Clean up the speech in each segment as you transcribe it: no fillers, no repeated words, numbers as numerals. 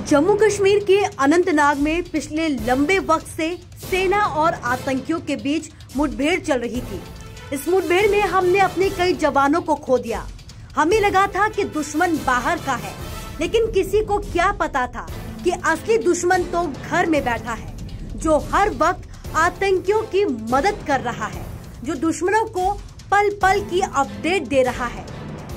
जम्मू कश्मीर के अनंतनाग में पिछले लंबे वक्त से सेना और आतंकियों के बीच मुठभेड़ चल रही थी। इस मुठभेड़ में हमने अपने कई जवानों को खो दिया। हमें लगा था कि दुश्मन बाहर का है, लेकिन किसी को क्या पता था कि असली दुश्मन तो घर में बैठा है, जो हर वक्त आतंकियों की मदद कर रहा है, जो दुश्मनों को पल पल की अपडेट दे रहा है।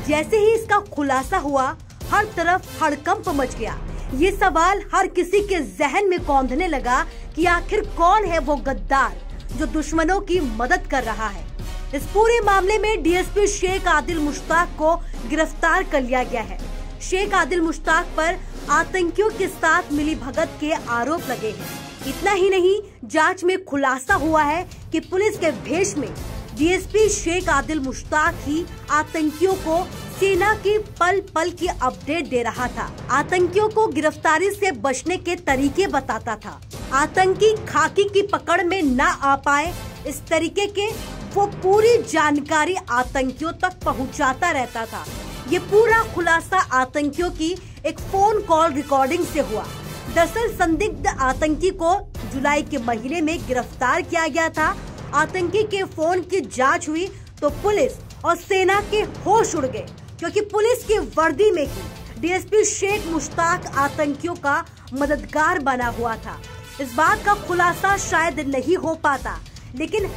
जैसे ही इसका खुलासा हुआ, हर तरफ हड़कंप मच गया। ये सवाल हर किसी के जहन में कौंधने लगा कि आखिर कौन है वो गद्दार जो दुश्मनों की मदद कर रहा है। इस पूरे मामले में डीएसपी शेख आदिल मुश्ताक को गिरफ्तार कर लिया गया है। शेख आदिल मुश्ताक पर आतंकियों के साथ मिली भगत के आरोप लगे हैं। इतना ही नहीं, जांच में खुलासा हुआ है कि पुलिस के भेष में डीएसपी शेख आदिल मुश्ताक ही आतंकियों को सेना की पल पल की अपडेट दे रहा था। आतंकियों को गिरफ्तारी से बचने के तरीके बताता था। आतंकी खाकी की पकड़ में न आ पाए, इस तरीके के वो पूरी जानकारी आतंकियों तक पहुंचाता रहता था। ये पूरा खुलासा आतंकियों की एक फोन कॉल रिकॉर्डिंग से हुआ। दरअसल संदिग्ध आतंकी को जुलाई के महीने में गिरफ्तार किया गया था। आतंकी के फोन की जांच हुई तो पुलिस और सेना के होश उड़ गए, क्योंकि पुलिस की वर्दी में ही डीएसपी शेख मुश्ताक आतंकियों का मददगार बना हुआ था। इस बात का खुलासा शायद नहीं हो पाता, लेकिन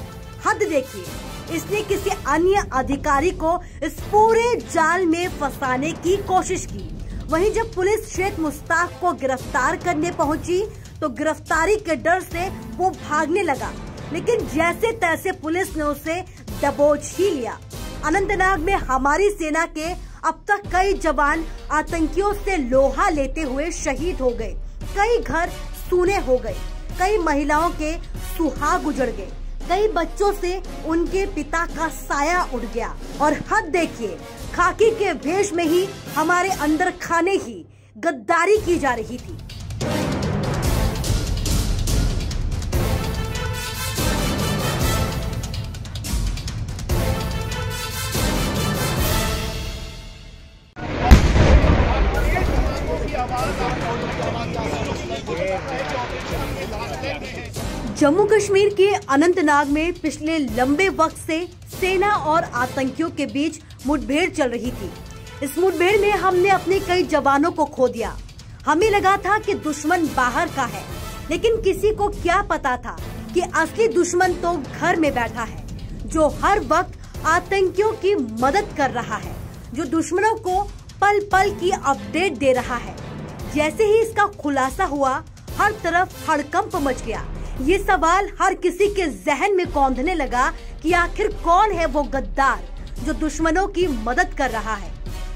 हद देखिए, इसने किसी अन्य अधिकारी को इस पूरे जाल में फंसाने की कोशिश की। वहीं जब पुलिस शेख मुश्ताक को गिरफ्तार करने पहुंची तो गिरफ्तारी के डर से वो भागने लगा, लेकिन जैसे तैसे पुलिस ने उसे दबोच ही लिया। अनंतनाग में हमारी सेना के अब तक कई जवान आतंकियों से लोहा लेते हुए शहीद हो गए। कई घर सूने हो गए, कई महिलाओं के सुहाग उजड़ गए, कई बच्चों से उनके पिता का साया उड़ गया। और हद देखिए, खाकी के भेष में ही हमारे अंदर खाने ही गद्दारी की जा रही थी। जम्मू कश्मीर के अनंतनाग में पिछले लंबे वक्त से सेना और आतंकियों के बीच मुठभेड़ चल रही थी। इस मुठभेड़ में हमने अपने कई जवानों को खो दिया। हमें लगा था कि दुश्मन बाहर का है, लेकिन किसी को क्या पता था कि असली दुश्मन तो घर में बैठा है, जो हर वक्त आतंकियों की मदद कर रहा है, जो दुश्मनों को पल पल की अपडेट दे रहा है। जैसे ही इसका खुलासा हुआ, हर तरफ हड़कंप मच गया। ये सवाल हर किसी के जहन में कौंधने लगा कि आखिर कौन है वो गद्दार जो दुश्मनों की मदद कर रहा है।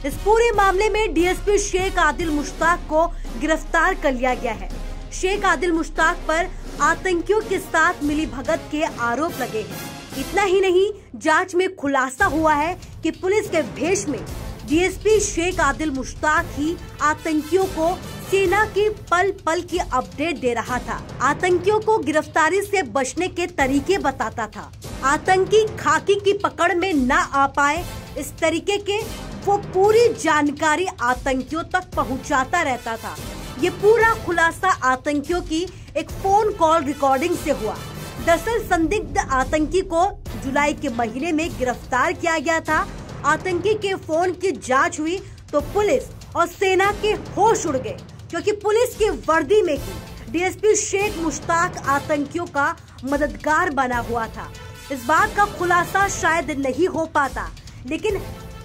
इस पूरे मामले में डीएसपी शेख आदिल मुश्ताक को गिरफ्तार कर लिया गया है। शेख आदिल मुश्ताक पर आतंकियों के साथ मिली भगत के आरोप लगे हैं। इतना ही नहीं, जांच में खुलासा हुआ है कि पुलिस के भेष में डीएसपी शेख आदिल मुश्ताक ही आतंकियों को सेना की पल पल की अपडेट दे रहा था। आतंकियों को गिरफ्तारी से बचने के तरीके बताता था। आतंकी खाकी की पकड़ में न आ पाए, इस तरीके के वो पूरी जानकारी आतंकियों तक पहुंचाता रहता था। ये पूरा खुलासा आतंकियों की एक फोन कॉल रिकॉर्डिंग से हुआ। दरअसल संदिग्ध आतंकी को जुलाई के महीने में गिरफ्तार किया गया था। आतंकी के फोन की जांच हुई तो पुलिस और सेना के होश उड़ गए, क्योंकि पुलिस की वर्दी में ही डीएसपी शेख मुश्ताक आतंकियों का मददगार बना हुआ था। इस बात का खुलासा शायद नहीं हो पाता, लेकिन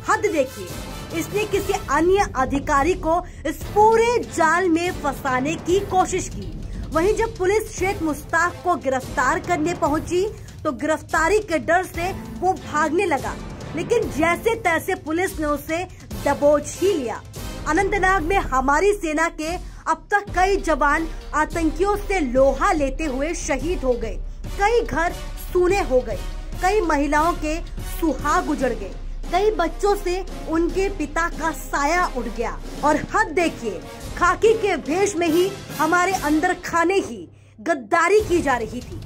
हद देखिए, इसने किसी अन्य अधिकारी को इस पूरे जाल में फंसाने की कोशिश की। वहीं जब पुलिस शेख मुश्ताक को गिरफ्तार करने पहुंची तो गिरफ्तारी के डर से वो भागने लगा, लेकिन जैसे तैसे पुलिस ने उसे दबोच ही लिया। अनंतनाग में हमारी सेना के अब तक कई जवान आतंकियों से लोहा लेते हुए शहीद हो गए। कई घर सूने हो गए, कई महिलाओं के सुहाग उजड़ गए, कई बच्चों से उनके पिता का साया उड़ गया। और हद देखिए, खाकी के भेष में ही हमारे अंदर खाने ही गद्दारी की जा रही थी।